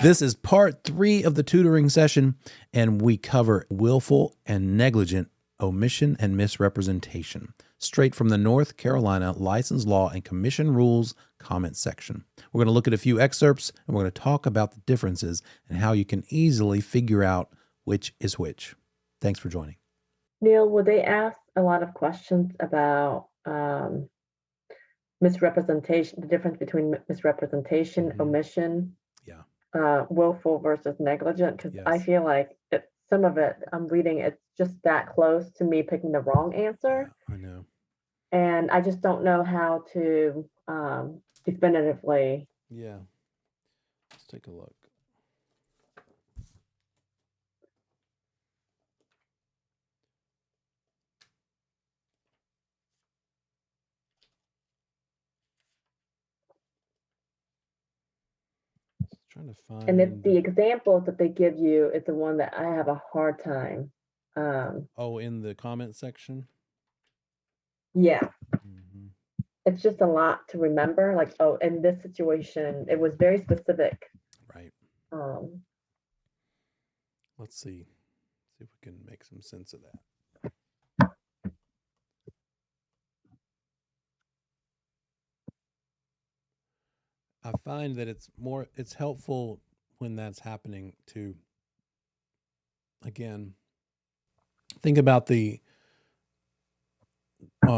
This is part 3 of the tutoring session, and we cover willful and negligent omission and misrepresentation, straight from the North Carolina License Law and Commission Rules comment section. We're going to look at a few excerpts, and we're going to talk about the differences and how you can easily figure out which is which. Thanks for joining. Neil, would they ask a lot of questions about misrepresentation, the difference between misrepresentation, omission, willful versus negligent? Because I feel like some of it I'm reading, it's just that close to me picking the wrong answer. I know. And I just don't know how to definitively. Yeah. Let's take a look. Trying to find. And if the examples that they give you is the one that I have a hard time. In the comment section? Yeah. Mm-hmm. It's just a lot to remember. Like, in this situation, it was very specific. Right. Let's see if we can make some sense of that. I find that it's helpful when that's happening to, again, think about the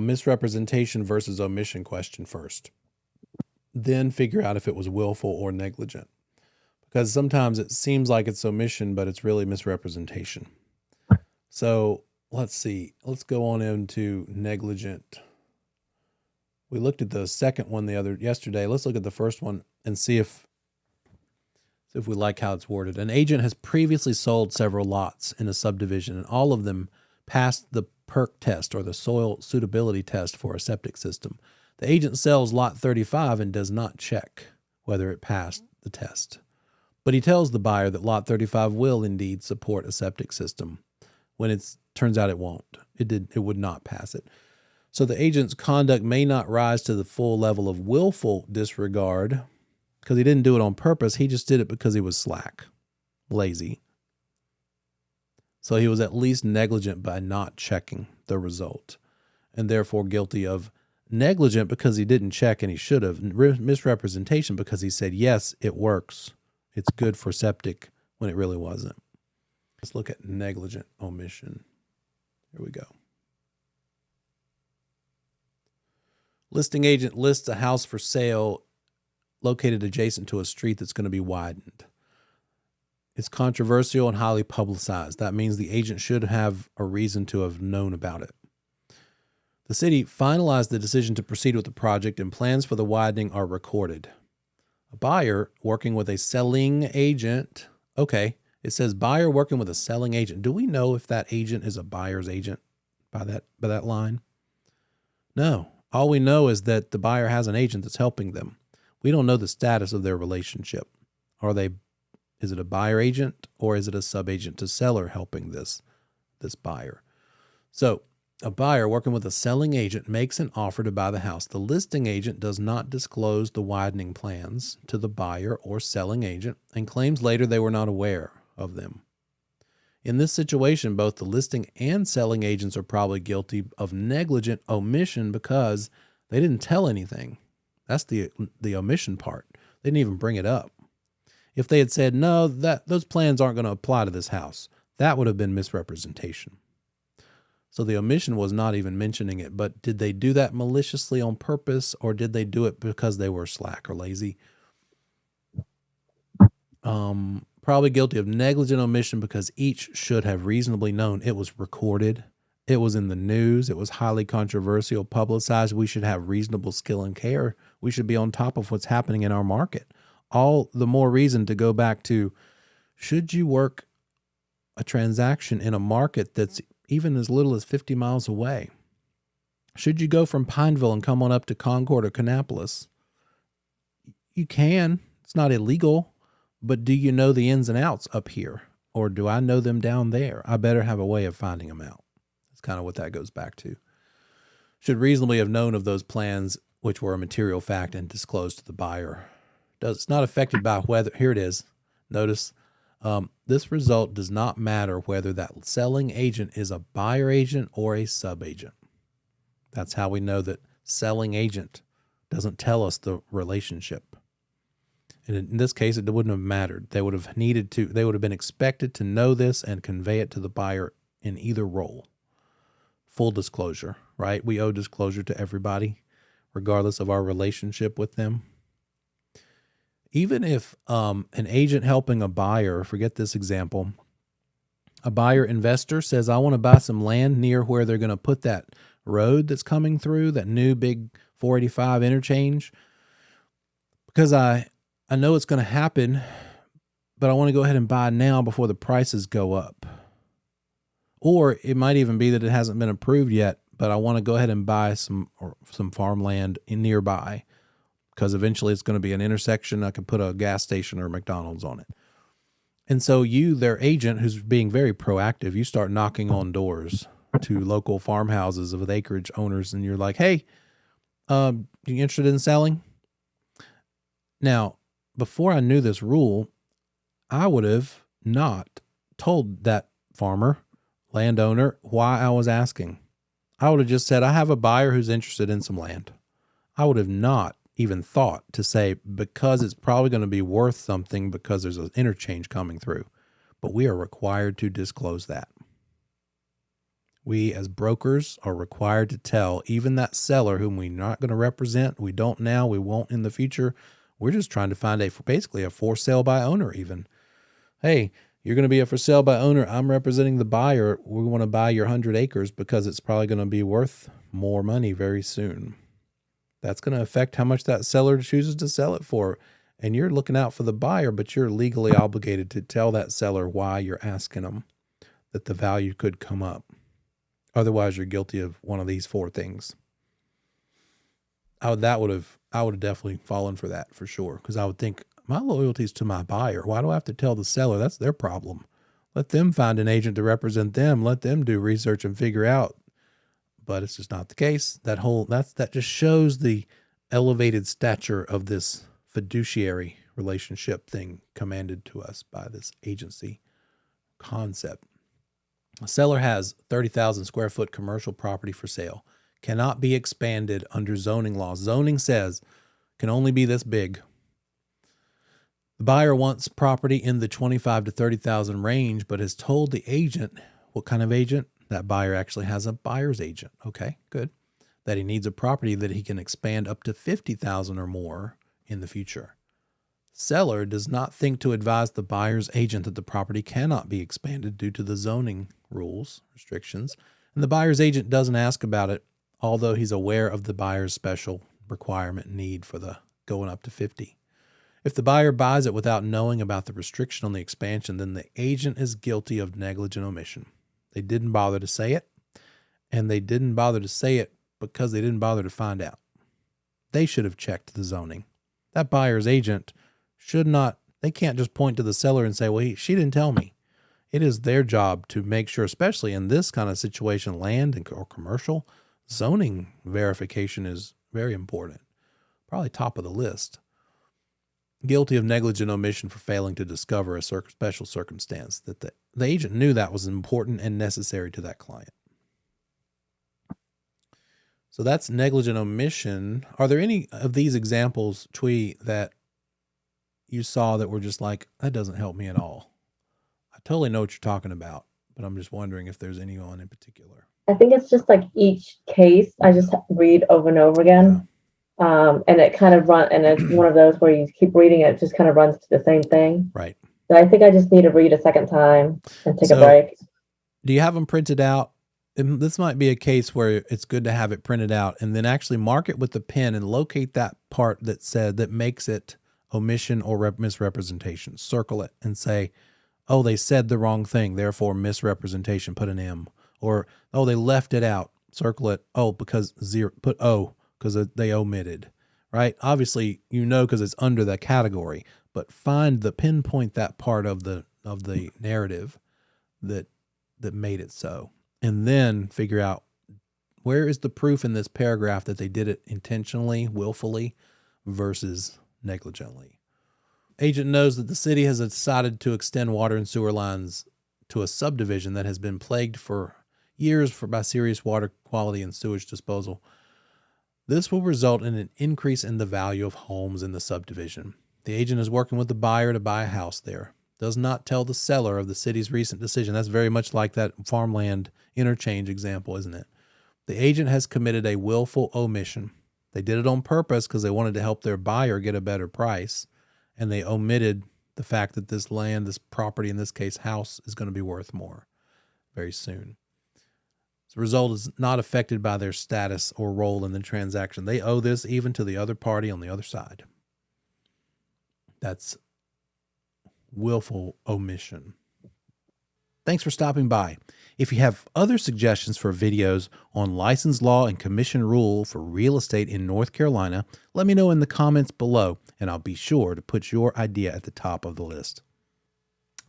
misrepresentation versus omission question first. Then figure out if it was willful or negligent. Because sometimes it seems like it's omission, but it's really misrepresentation. So let's see. Let's go on into negligent. We looked at the second one yesterday. Let's look at the first one and see if we like how it's worded. An agent has previously sold several lots in a subdivision, and all of them passed the PERC test, or the soil suitability test, for a septic system. The agent sells lot 35 and does not check whether it passed the test. But he tells the buyer that lot 35 will indeed support a septic system when it turns out it won't. It would not pass it. So the agent's conduct may not rise to the full level of willful disregard because he didn't do it on purpose. He just did it because he was slack, lazy. So he was at least negligent by not checking the result, and therefore guilty of negligent because he didn't check and he should have. Misrepresentation because he said, yes, it works. It's good for septic when it really wasn't. Let's look at negligent omission. Here we go. Listing agent lists a house for sale located adjacent to a street that's going to be widened. It's controversial and highly publicized. That means the agent should have a reason to have known about it. The city finalized the decision to proceed with the project, and plans for the widening are recorded. A buyer working with a selling agent. Okay, it says buyer working with a selling agent. Do we know if that agent is a buyer's agent by that line? No. All we know is that the buyer has an agent that's helping them. We don't know the status of their relationship. Is it a buyer agent, or is it a sub-agent to seller helping this buyer? So a buyer working with a selling agent makes an offer to buy the house. The listing agent does not disclose the widening plans to the buyer or selling agent and claims later they were not aware of them. In this situation, both the listing and selling agents are probably guilty of negligent omission because they didn't tell anything. That's the omission part. They didn't even bring it up. If they had said, no, those plans aren't going to apply to this house, that would have been misrepresentation. So the omission was not even mentioning it, but did they do that maliciously on purpose, or did they do it because they were slack or lazy? Probably guilty of negligent omission because each should have reasonably known it was recorded. It was in the news. It was highly controversial, publicized. We should have reasonable skill and care. We should be on top of what's happening in our market. All the more reason to go back to, should you work a transaction in a market that's even as little as 50 miles away? Should you go from Pineville and come on up to Concord or Kannapolis? You can. It's not illegal. But do you know the ins and outs up here? Or do I know them down there? I better have a way of finding them out. That's kind of what that goes back to. Should reasonably have known of those plans which were a material fact and disclosed to the buyer. It's not affected by whether, here it is, notice, this result does not matter whether that selling agent is a buyer agent or a sub-agent. That's how we know that selling agent doesn't tell us the relationship. And in this case, it wouldn't have mattered. They would have been expected to know this and convey it to the buyer in either role. Full disclosure, right? We owe disclosure to everybody, regardless of our relationship with them. Even if an agent helping a buyer, forget this example, a buyer investor says, I want to buy some land near where they're going to put that road that's coming through, that new big 485 interchange, because I know it's going to happen, but I want to go ahead and buy now before the prices go up. Or it might even be that it hasn't been approved yet, but I want to go ahead and buy some farmland nearby, because eventually it's going to be an intersection. I could put a gas station or McDonald's on it. And so you, their agent, who's being very proactive, you start knocking on doors to local farmhouses with acreage owners, and you're like, hey, you interested in selling? Now, before I knew this rule, I would have not told that farmer, landowner, why I was asking. I would have just said, I have a buyer who's interested in some land. I would have not even thought to say, because it's probably going to be worth something because there's an interchange coming through. But we are required to disclose that. We as brokers are required to tell even that seller whom we're not going to represent, we don't now, we won't in the future. We're just trying to find basically a for sale by owner even. Hey, you're going to be a for sale by owner. I'm representing the buyer. We want to buy your 100 acres because it's probably going to be worth more money very soon. That's going to affect how much that seller chooses to sell it for. And you're looking out for the buyer, but you're legally obligated to tell that seller why you're asking them, that the value could come up. Otherwise, you're guilty of one of these 4 things. I would have definitely fallen for that for sure, because I would think my loyalty is to my buyer. Why do I have to tell the seller? That's their problem. Let them find an agent to represent them. Let them do research and figure out. But it's just not the case. That just shows the elevated stature of this fiduciary relationship thing commanded to us by this agency concept. A seller has 30,000 square foot commercial property for sale. Cannot be expanded under zoning laws. Zoning says can only be this big. The buyer wants property in the 25 to 30,000 range, but has told the agent, what kind of agent? That buyer actually has a buyer's agent. Okay, good. That he needs a property that he can expand up to 50,000 or more in the future. Seller does not think to advise the buyer's agent that the property cannot be expanded due to the zoning rules, restrictions, and the buyer's agent doesn't ask about it, although he's aware of the buyer's special requirement need for the going up to 50. If the buyer buys it without knowing about the restriction on the expansion, then the agent is guilty of negligent omission. They didn't bother to say it, and they didn't bother to say it because they didn't bother to find out. They should have checked the zoning. That buyer's agent they can't just point to the seller and say, well, she didn't tell me. It is their job to make sure, especially in this kind of situation, land or commercial, zoning verification is very important. Probably top of the list. Guilty of negligent omission for failing to discover a special circumstance that the agent knew that was important and necessary to that client. So that's negligent omission. Are there any of these examples, Twee, that you saw that were just like, that doesn't help me at all? I totally know what you're talking about, but I'm just wondering if there's anyone in particular. I think it's just like each case I just read over and over again. Yeah. And it kind of and it's one of those where you keep reading it just kind of runs to the same thing. Right. So I think I just need to read a second time and take a break. Do you have them printed out? And this might be a case where it's good to have it printed out and then actually mark it with the pen and locate that part that makes it omission or misrepresentation. Circle it and say, oh, they said the wrong thing, therefore misrepresentation, put an M. Or, oh, they left it out, circle it. Oh, because put O, because they omitted, right? Obviously, because it's under the category, but pinpoint that part of the narrative that made it so. And then figure out Where is the proof in this paragraph that they did it intentionally, willfully, versus negligently? Agent knows that the city has decided to extend water and sewer lines to a subdivision that has been plagued for years by serious water quality and sewage disposal. This will result in an increase in the value of homes in the subdivision. The agent is working with the buyer to buy a house there. Does not tell the seller of the city's recent decision. That's very much like that farmland interchange example, isn't it? The agent has committed a willful omission. They did it on purpose because they wanted to help their buyer get a better price, and they omitted the fact that this land, this property, in this case house, is going to be worth more very soon. The result is not affected by their status or role in the transaction. They owe this even to the other party on the other side. That's willful omission. Thanks for stopping by. If you have other suggestions for videos on license law and commission rule for real estate in North Carolina, let me know in the comments below, and I'll be sure to put your idea at the top of the list.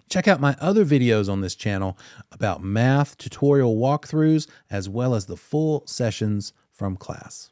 Check out my other videos on this channel about math tutorial walkthroughs, as well as the full sessions from class.